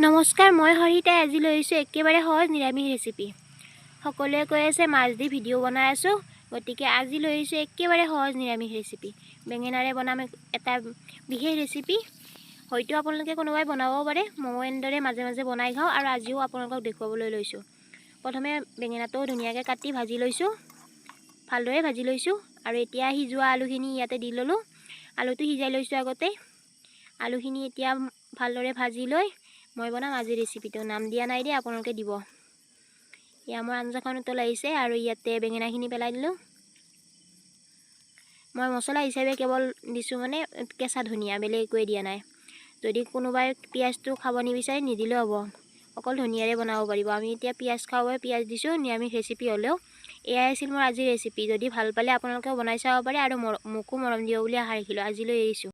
নমস্কাৰ, মই হৰিতাই আজি লৈছোঁ একেবাৰে সহজ নিৰামিষ ৰেচিপি। সকলোৱে কৈ আছে মাছ দি ভিডিঅ' বনাই আছোঁ, গতিকে আজি লৈছোঁ একেবাৰে সহজ নিৰামিষ ৰেচিপি। বেঙেনাৰে বনাম এটা বিশেষ ৰেচিপি। হয়তো আপোনালোকে কোনোবাই বনাব পাৰে, মই এনেদৰে মাজে মাজে বনাই খাওঁ আৰু আজিও আপোনালোকক দেখুৱাবলৈ লৈছোঁ। প্ৰথমে বেঙেনাটো ধুনীয়াকৈ কাটি ভাজি লৈছোঁ, ভালদৰে ভাজি লৈছোঁ আৰু এতিয়া সিজোৱা আলুখিনি ইয়াতে দি ল'লোঁ। আলুটো সিজাই লৈছোঁ আগতে। আলুখিনি এতিয়া ভালদৰে ভাজি লৈ মই বনাম আজি ৰেচিপিটো। নাম দিয়া নাই দেই, আপোনালোকে দিব। এয়া মোৰ আঞ্জাখন উতলাইছে আৰু ইয়াতে বেঙেনাখিনি পেলাই দিলোঁ। মই মছলা হিচাপে কেৱল দিছোঁ মানে কেঁচা ধনিয়া, বেলেগ একোৱে দিয়া নাই। যদি কোনোবাই পিঁয়াজটো খাব নিবিচাৰে নিদিলেও হ'ব, অকল ধনিয়াৰে বনাব পাৰিব। আমি এতিয়া পিঁয়াজ খাওঁ, পিঁয়াজ দিছোঁ, নিৰামিষ ৰেচিপি হ'লেও। এয়াই আছিল মোৰ আজিৰ ৰেচিপি। যদি ভাল পালে আপোনালোকেও বনাই চাব পাৰে আৰু মোকো মৰম দিব বুলি আশা ৰাখিলোঁ। আজিলৈ এৰিছোঁ।